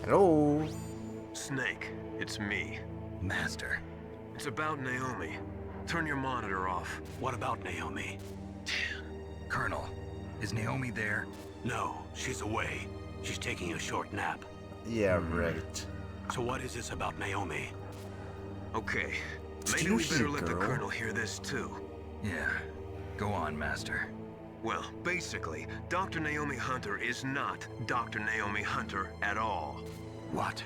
Hello? Snake, it's me. Master. It's about Naomi. Turn your monitor off. What about Naomi? Colonel, is Naomi there? No, she's away. She's taking a short nap. Yeah, right. So what is this about Naomi? Okay, Did maybe you know we she's better a let the girl? Colonel hear this too. Yeah. Go on, Master. Well, basically, Dr. Naomi Hunter is not Dr. Naomi Hunter at all. What?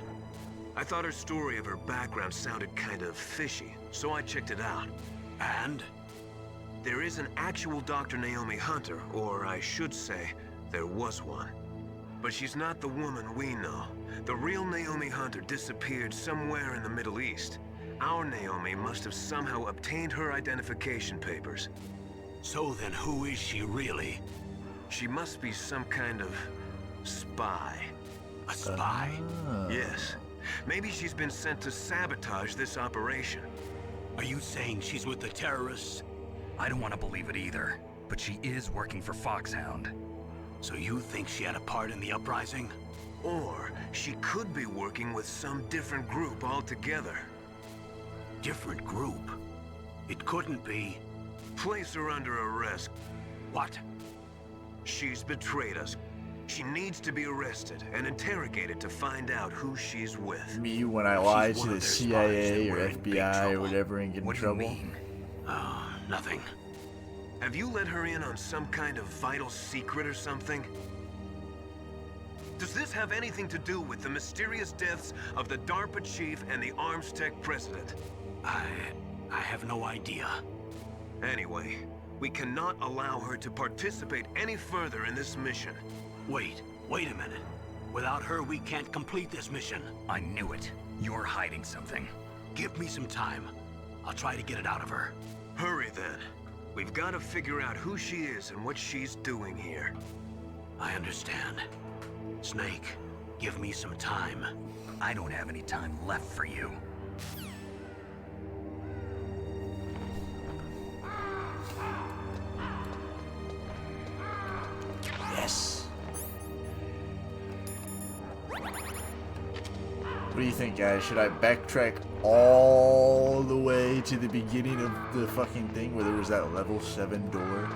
I thought her story of her background sounded kind of fishy, so I checked it out. And? There is an actual Dr. Naomi Hunter, or I should say, there was one. But she's not the woman we know. The real Naomi Hunter disappeared somewhere in the Middle East. Our Naomi must have somehow obtained her identification papers. So then who is she really? She must be some kind of spy. A spy? Yes. Maybe she's been sent to sabotage this operation. Are you saying she's with the terrorists? I don't want to believe it either, but she is working for Foxhound. So you think she had a part in the uprising? Or she could be working with some different group altogether. Different group? It couldn't be. Place her under arrest. What? She's betrayed us. She needs to be arrested and interrogated to find out who she's with. Me when I lie She's to one the of their spies, CIA then or we're in big FBI or trouble. whatever and get in What do you trouble. mean? Oh, nothing. Have you let her in on some kind of vital secret or something? Does this have anything to do with the mysterious deaths of the DARPA chief and the Armstech president? I have no idea. Anyway, we cannot allow her to participate any further in this mission. Wait a minute. Without her, we can't complete this mission. I knew it. You're hiding something. Give me some time. I'll try to get it out of her. Hurry then. We've got to figure out who she is and what she's doing here. I understand. Snake, give me some time. I don't have any time left for you. Yes. What do you think, guys? Should I backtrack all the way to the beginning of the fucking thing where there was that level 7 door?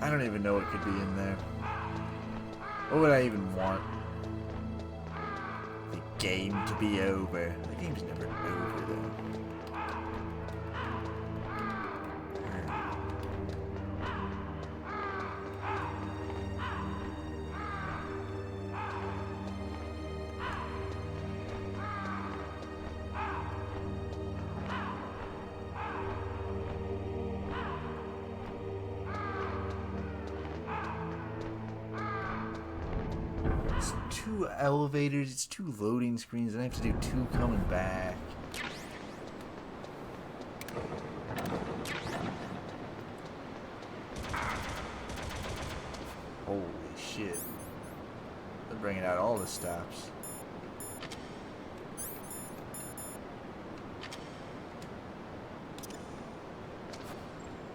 I don't even know what could be in there. What would I even want? The game to be over. The game's never over, though. It's 2 elevators, it's 2 loading screens, and I have to do 2 coming back. Holy shit. They're bringing out all the stops.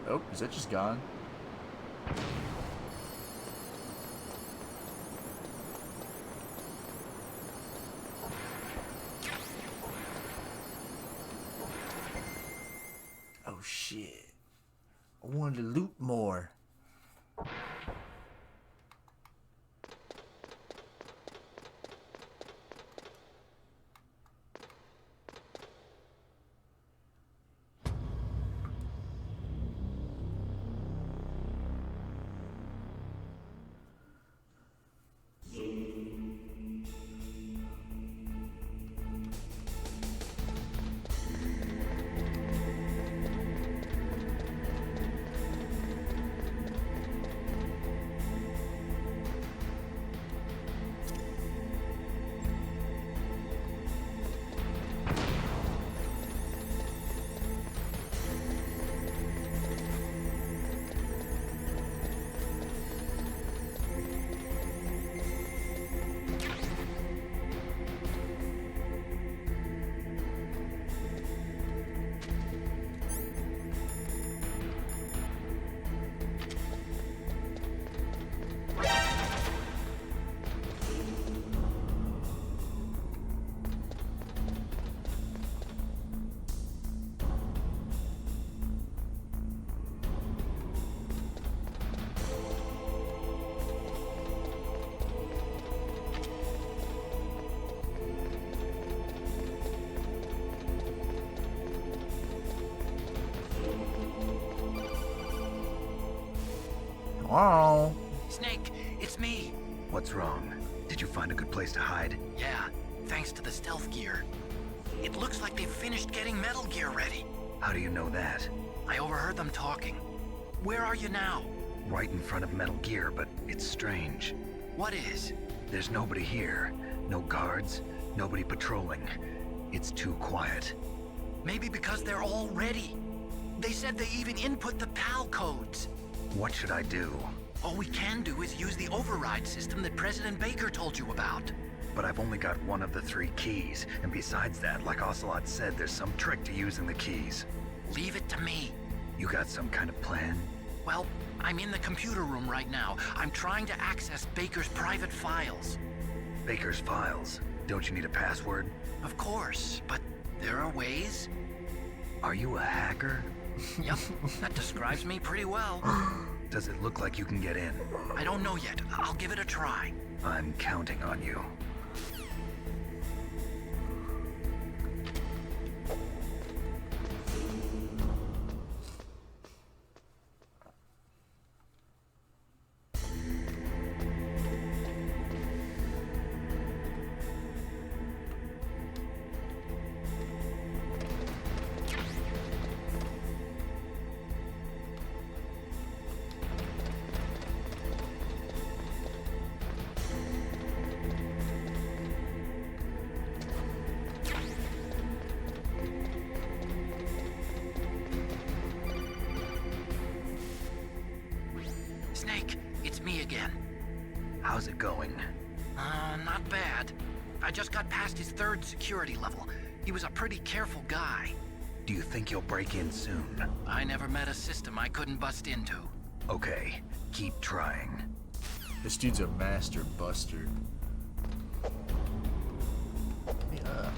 Oh, is that just gone? Oh shit. I wanted to loot more. Oh. Snake, it's me. What's wrong? Did you find a good place to hide? Yeah, thanks to the stealth gear. It looks like they've finished getting Metal Gear ready. How do you know that? I overheard them talking. Where are you now? Right in front of Metal Gear, but it's strange. What is? There's nobody here. No guards, nobody patrolling. It's too quiet. Maybe because they're all ready. They said they even input the PAL codes. What should I do? All we can do is use the override system that President Baker told you about. But I've only got one of the 3 keys, and besides that, like Ocelot said, there's some trick to using the keys. Leave it to me. You got some kind of plan? Well, I'm in the computer room right now. I'm trying to access Baker's private files. Baker's files. Don't you need a password? Of course, but there are ways. Are you a hacker? Yep, that describes me pretty well. Does it look like you can get in? I don't know yet. I'll give it a try. I'm counting on you. Snake, it's me again. How's it going? Not bad. I just got past his 3rd security level. He was a pretty careful guy. Do you think you'll break in soon? I never met a system I couldn't bust into. Okay, keep trying. This dude's a master buster. Yeah.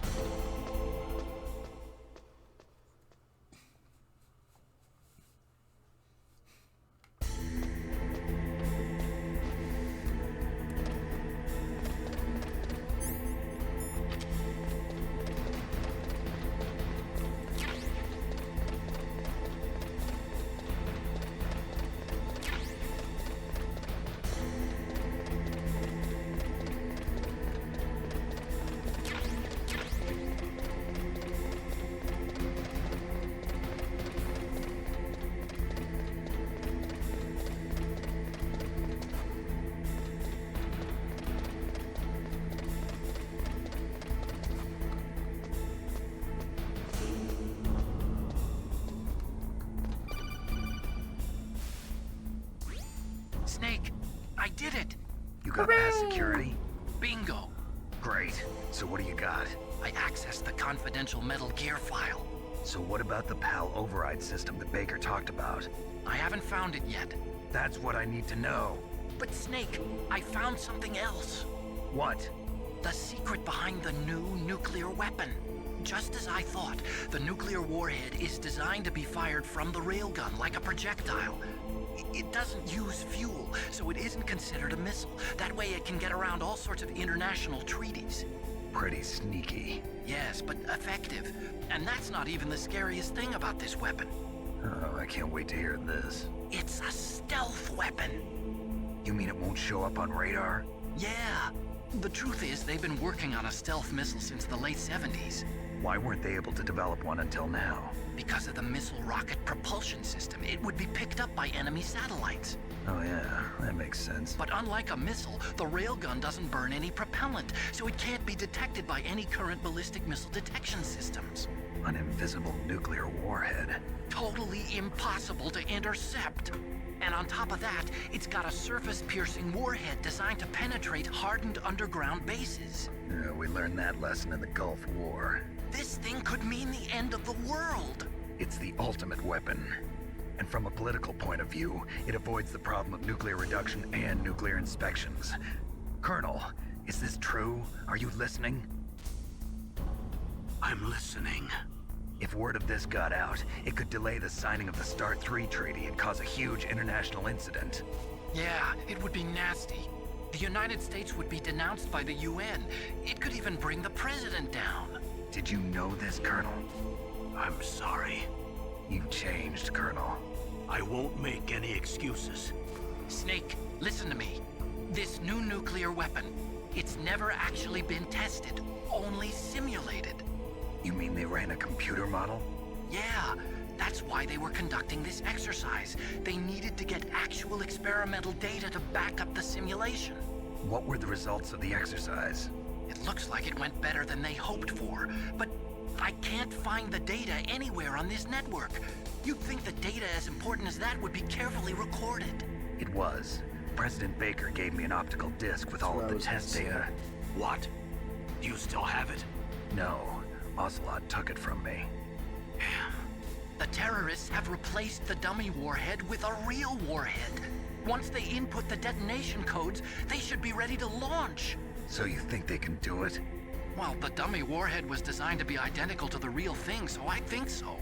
Snake, I did it! You got past security? Bingo! Great. So what do you got? I accessed the confidential Metal Gear file. So what about the PAL override system that Baker talked about? I haven't found it yet. That's what I need to know. But Snake, I found something else. What? The secret behind the new nuclear weapon. Just as I thought, the nuclear warhead is designed to be fired from the railgun like a projectile. It doesn't use fuel, so it isn't considered a missile. That way it can get around all sorts of international treaties. Pretty sneaky. Yes, but effective. And that's not even the scariest thing about this weapon. Oh, I can't wait to hear this. It's a stealth weapon. You mean it won't show up on radar? Yeah. The truth is, they've been working on a stealth missile since the late 70s. Why weren't they able to develop one until now? Because of the missile rocket propulsion system, it would be picked up by enemy satellites. Oh yeah, that makes sense. But unlike a missile, the railgun doesn't burn any propellant, so it can't be detected by any current ballistic missile detection systems. An invisible nuclear warhead. Totally impossible to intercept. And on top of that, it's got a surface-piercing warhead designed to penetrate hardened underground bases. Yeah, we learned that lesson in the Gulf War. This thing could mean the end of the world. It's the ultimate weapon. And from a political point of view, it avoids the problem of nuclear reduction and nuclear inspections. Colonel, is this true? Are you listening? I'm listening. If word of this got out, it could delay the signing of the START 3 treaty and cause a huge international incident. Yeah, it would be nasty. The United States would be denounced by the UN. It could even bring the president down. Did you know this, Colonel? I'm sorry. You've changed, Colonel. I won't make any excuses. Snake, listen to me. This new nuclear weapon, it's never actually been tested, only simulated. You mean they ran a computer model? Yeah, that's why they were conducting this exercise. They needed to get actual experimental data to back up the simulation. What were the results of the exercise? It looks like it went better than they hoped for, but I can't find the data anywhere on this network. You'd think the data as important as that would be carefully recorded. It was. President Baker gave me an optical disc with all of the test data. What? Do you still have it? No, Ocelot took it from me. The terrorists have replaced the dummy warhead with a real warhead. Once they input the detonation codes, they should be ready to launch. So you think they can do it? Well, the dummy warhead was designed to be identical to the real thing, so I think so.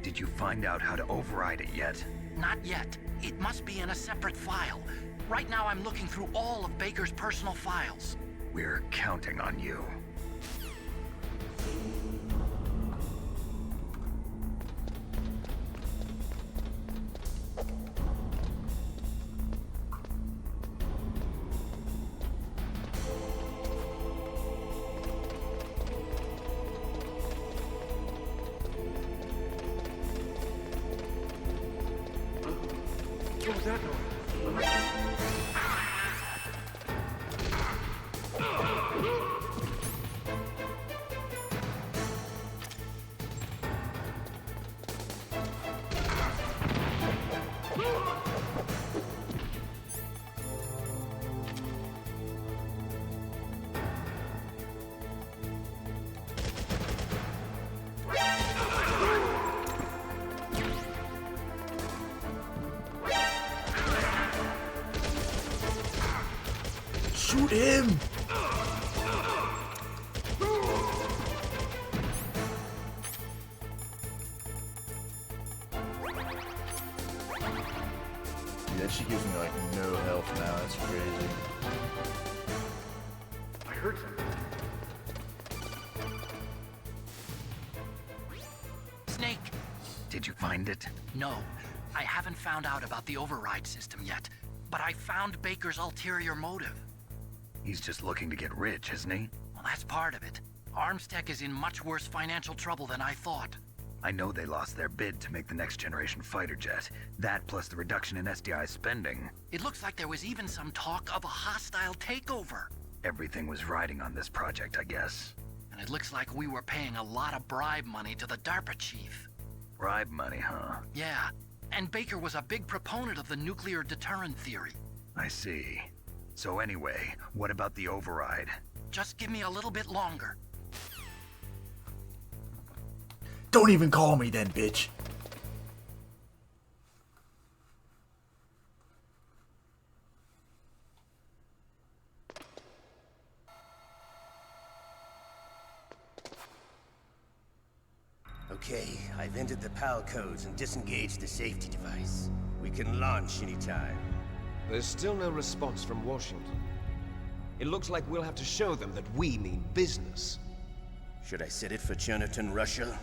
Did you find out how to override it yet? Not yet. It must be in a separate file. Right now I'm looking through all of Baker's personal files. We're counting on you. What was that noise? Shoot him! Dude, that shit gives me like no health now. That's crazy. I heard something. Snake! Did you find it? No, I haven't found out about the override system yet, but I found Baker's ulterior motive. He's just looking to get rich, isn't he? Well, that's part of it. Armstech is in much worse financial trouble than I thought. I know they lost their bid to make the next generation fighter jet. That plus the reduction in SDI spending. It looks like there was even some talk of a hostile takeover. Everything was riding on this project, I guess. And it looks like we were paying a lot of bribe money to the DARPA chief. Bribe money, huh? Yeah, and Baker was a big proponent of the nuclear deterrent theory. I see. So anyway, what about the override? Just give me a little bit longer. Don't even call me then, bitch. Okay, I've entered the PAL codes and disengaged the safety device. We can launch anytime. There's still no response from Washington. It looks like we'll have to show them that we mean business. Should I set it for Cherniton, Russia?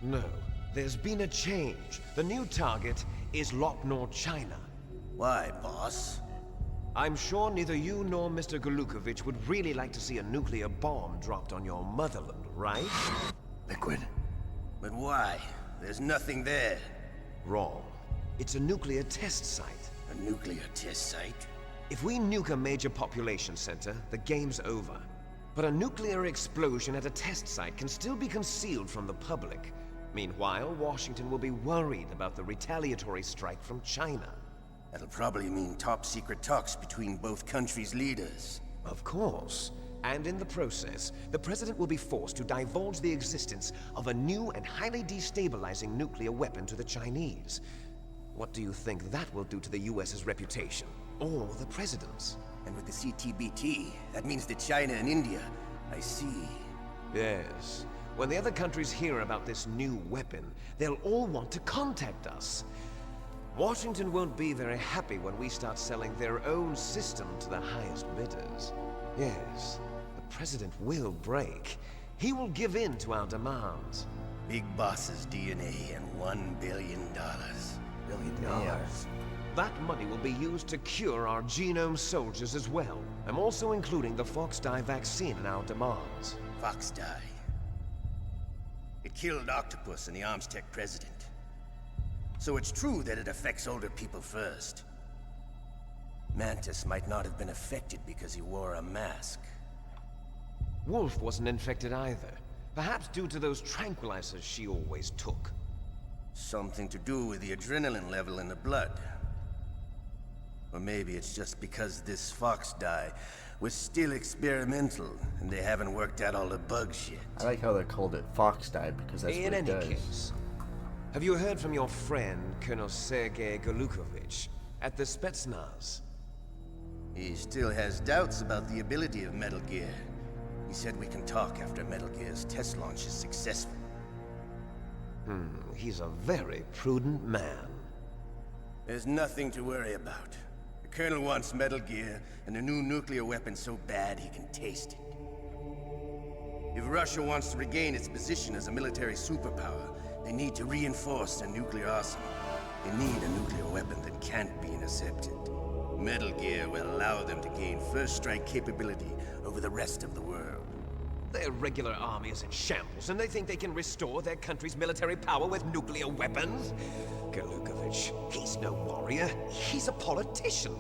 No, there's been a change. The new target is Lopnor, China. Why, boss? I'm sure neither you nor Mr. Golukovich would really like to see a nuclear bomb dropped on your motherland, right? Liquid. But why? There's nothing there. Wrong. It's a nuclear test site. A nuclear test site? If we nuke a major population center, the game's over. But a nuclear explosion at a test site can still be concealed from the public. Meanwhile, Washington will be worried about the retaliatory strike from China. That'll probably mean top-secret talks between both countries' leaders. Of course. And in the process, the President will be forced to divulge the existence of a new and highly destabilizing nuclear weapon to the Chinese. What do you think that will do to the US's reputation? Or the President's? And with the CTBT, that means that China and India... I see. Yes. When the other countries hear about this new weapon, they'll all want to contact us. Washington won't be very happy when we start selling their own system to the highest bidders. Yes, the President will break. He will give in to our demands. Big Boss's DNA and $1 billion. $1 billion? That money will be used to cure our genome soldiers as well. I'm also including the Fox-Die vaccine in our demands. Fox-Die. It killed Octopus and the Armstech president. So it's true that it affects older people first. Mantis might not have been affected because he wore a mask. Wolf wasn't infected either. Perhaps due to those tranquilizers she always took. Something to do with the adrenaline level in the blood. Or maybe it's just because this Fox-Die was still experimental, and they haven't worked out all the bugs yet. I like how they called it Fox-Die because that's In what it any does. case, have you heard from your friend, Colonel Sergei Golukovich, at the Spetsnaz? He still has doubts about the ability of Metal Gear. He said we can talk after Metal Gear's test launch is successful. He's a very prudent man. There's nothing to worry about. The Colonel wants Metal Gear and a new nuclear weapon so bad he can taste it. If Russia wants to regain its position as a military superpower, they need to reinforce their nuclear arsenal. They need a nuclear weapon that can't be intercepted. Metal Gear will allow them to gain first strike capability over the rest of the world. Their regular army is in shambles, and they think they can restore their country's military power with nuclear weapons? Golukovich, he's no warrior. He's a politician.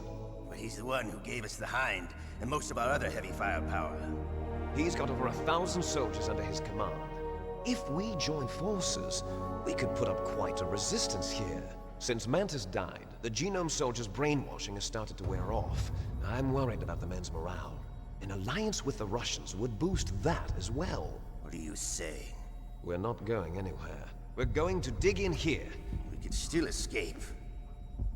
But he's the one who gave us the Hind and most of our other heavy firepower. He's got over 1,000 soldiers under his command. If we join forces, we could put up quite a resistance here. Since Mantis died, the genome soldiers' brainwashing has started to wear off. I'm worried about the men's morale. An alliance with the Russians would boost that as well. What are you saying? We're not going anywhere. We're going to dig in here. We could still escape.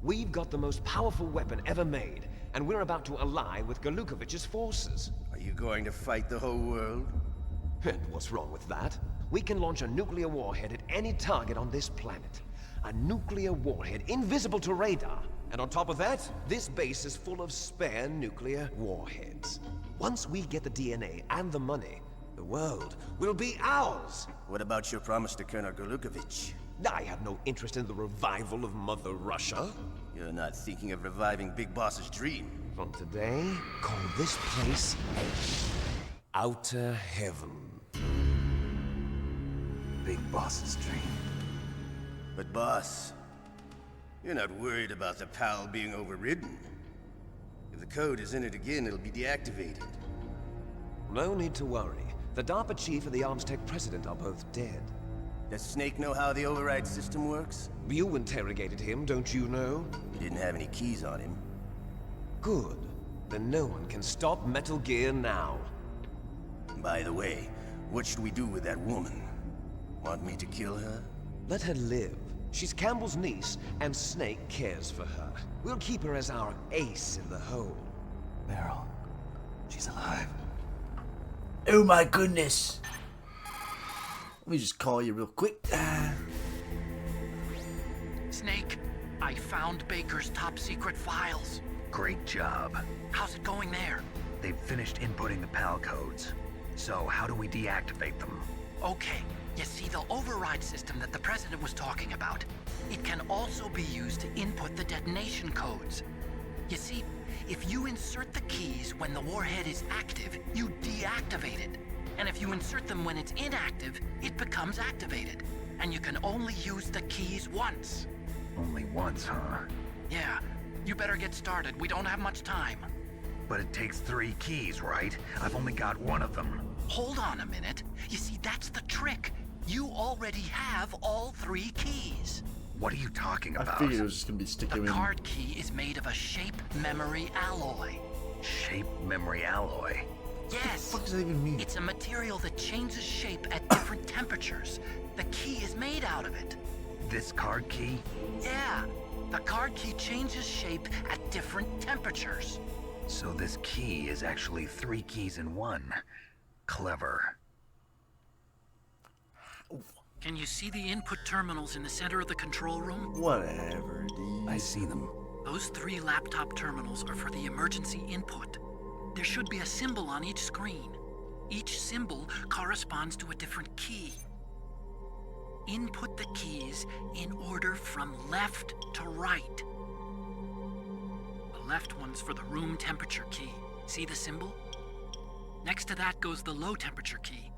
We've got the most powerful weapon ever made, and we're about to ally with Golukovich's forces. Are you going to fight the whole world? And what's wrong with that? We can launch a nuclear warhead at any target on this planet. A nuclear warhead invisible to radar. And on top of that, this base is full of spare nuclear warheads. Once we get the DNA and the money, the world will be ours! What about your promise to Colonel Golukovich? I have no interest in the revival of Mother Russia. You're not thinking of reviving Big Boss's dream. From today, call this place Outer Heaven. Big Boss's dream. But boss, you're not worried about the PAL being overridden. If the code is entered again, it'll be deactivated. No need to worry. The DARPA chief and the Armstech president are both dead. Does Snake know how the override system works? You interrogated him, don't you know? He didn't have any keys on him. Good. Then no one can stop Metal Gear now. By the way, what should we do with that woman? Want me to kill her? Let her live. She's Campbell's niece, and Snake cares for her. We'll keep her as our ace in the hole. Meryl, she's alive. Oh my goodness. Let me just call you real quick. Snake, I found Baker's top secret files. Great job. How's it going there? They've finished inputting the PAL codes. So how do we deactivate them? Okay, you see the override system that the President was talking about? It can also be used to input the detonation codes. You see, if you insert the keys when the warhead is active, you deactivate it. And if you insert them when it's inactive, it becomes activated. And you can only use the keys once. Only once, huh? Yeah, you better get started. We don't have much time. But it takes 3 keys, right? I've only got 1 of them. Hold on a minute. You see, that's the trick. You already have all 3 keys. What are you talking I about? figured it was just gonna be sticking The in. card key is made of a shape memory alloy. Shape memory alloy. Yes. What does that even mean? It's a material that changes shape at different temperatures. The key is made out of it. This card key? Yeah. The card key changes shape at different temperatures. So this key is actually 3 keys in 1. Clever. Can you see the input terminals in the center of the control room? Whatever, dude. I see them. Those 3 laptop terminals are for the emergency input. There should be a symbol on each screen. Each symbol corresponds to a different key. Input the keys in order from left to right. left one's for the room temperature key. See the symbol? Next to that goes the low temperature key.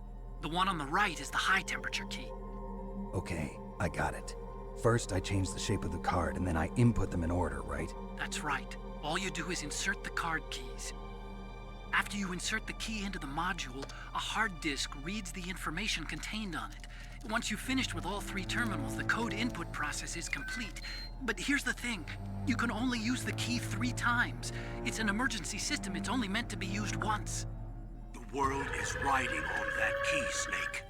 The one on the right is the high temperature key. Okay, I got it. First, I change the shape of the card, and then I input them in order, right? That's right. All you do is insert the card keys. After you insert the key into the module, a hard disk reads the information contained on it. Once you've finished with all 3 terminals, the code input process is complete. But here's the thing. You can only use the key 3 times. It's an emergency system. It's only meant to be used once. The world is riding on that key, Snake.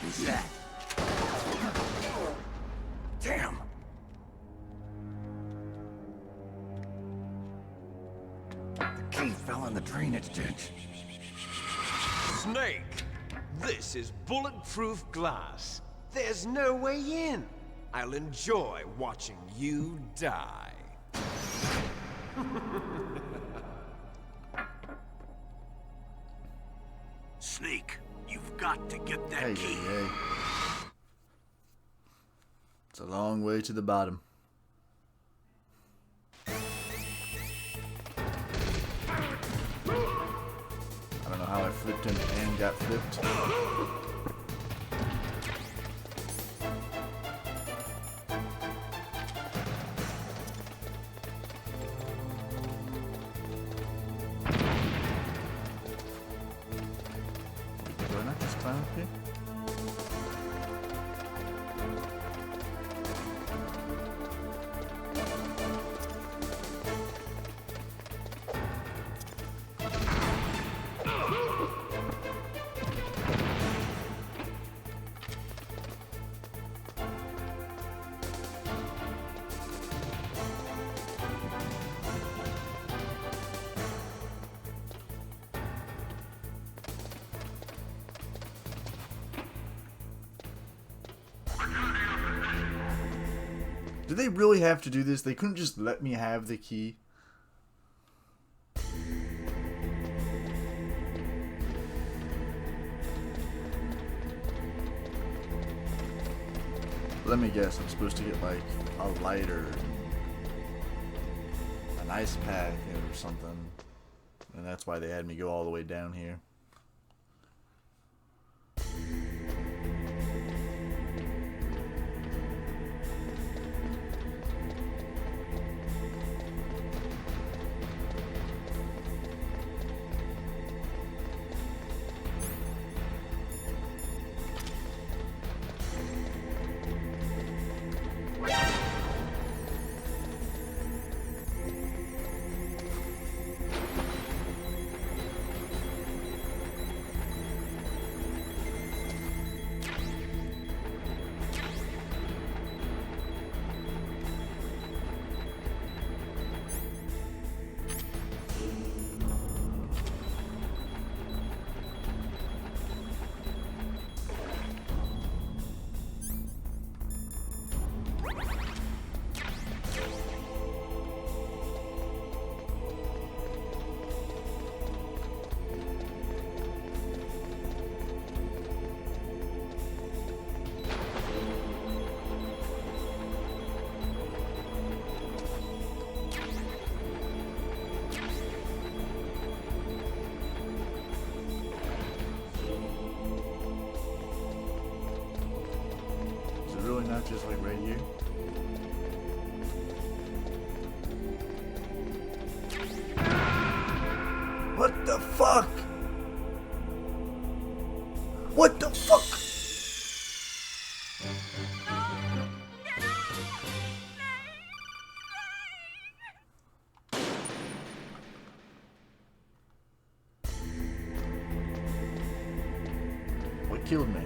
Who's that? Damn! The key fell in the drainage ditch. Snake, this is bulletproof glass. There's no way in. I'll enjoy watching you die. Snake, you've got to get that Hey, key. hey, hey. It's a long way to the bottom. I don't know how I flipped him and got flipped. Do I not just climb up here? Did they really have to do this? They couldn't just let me have the key? Let me guess, I'm supposed to get like a lighter, an ice pack or something. And that's why they had me go all the way down here. Not just like right here. What the fuck? What the fuck? What killed me?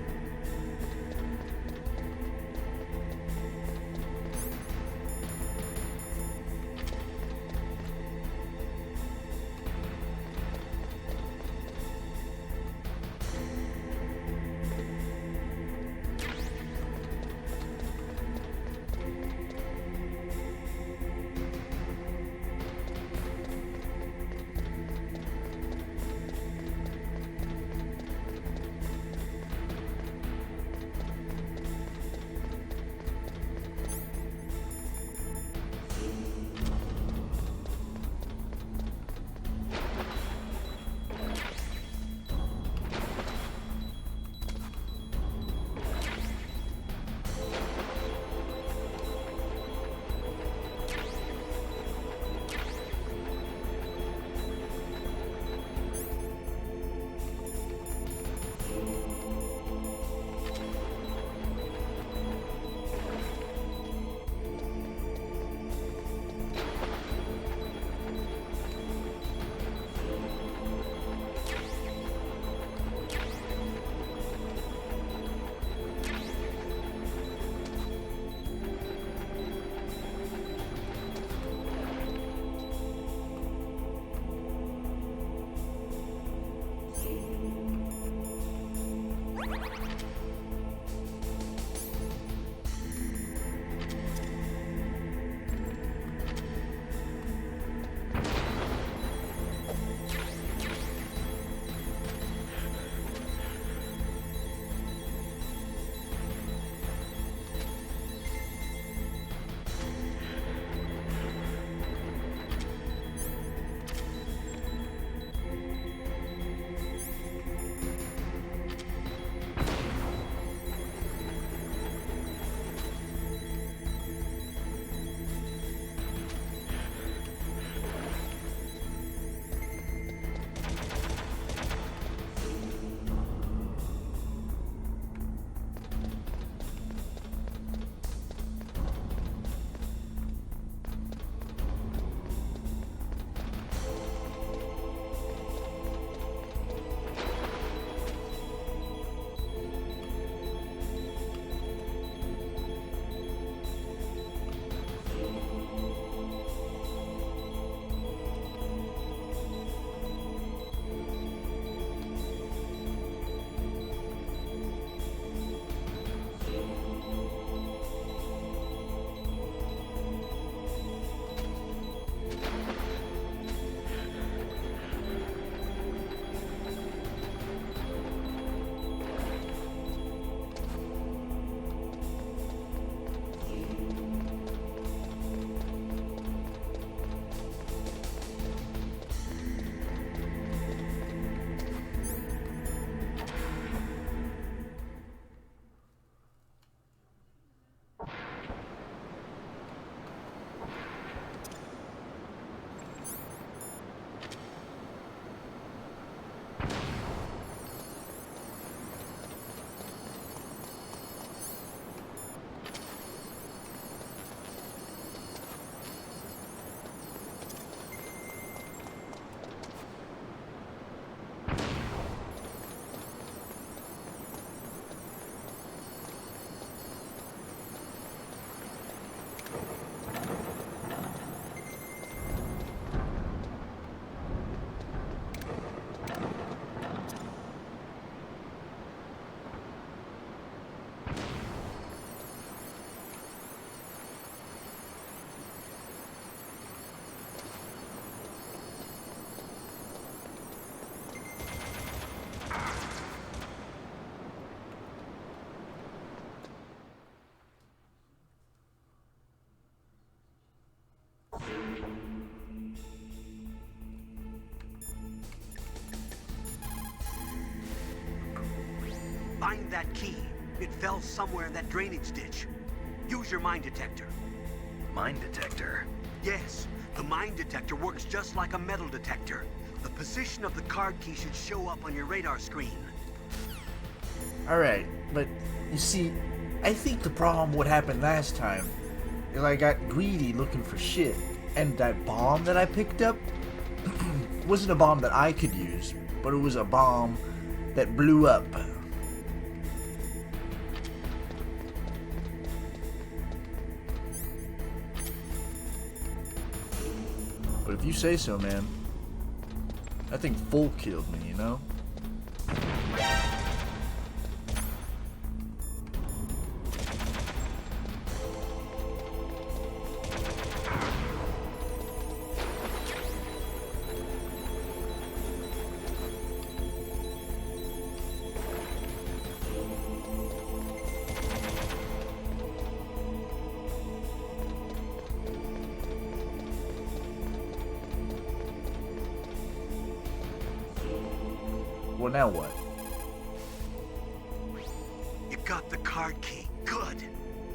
Find that key. It fell somewhere in that drainage ditch. Use your mine detector. Mine detector? Yes, the mine detector works just like a metal detector. The position of the card key should show up on your radar screen. Alright, but you see, I think the problem what happened last time is I got greedy looking for shit, and that bomb that I picked up wasn't a bomb that I could use, but it was a bomb that blew up. But if you say so, man, that thing full killed me, you know? Well, now what? You got the card key. Good.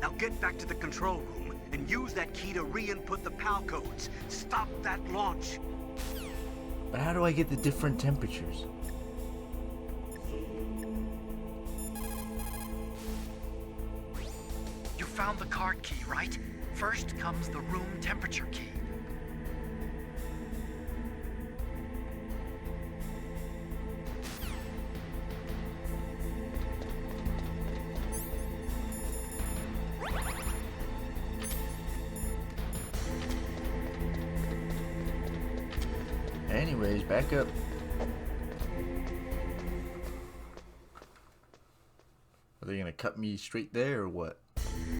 Now get back to the control room and use that key to re-input the PAL codes. Stop that launch. But how do I get the different temperatures? You found the card key, right? First comes the room temperature key. Anyways, back up. they gonna cut me straight there or what?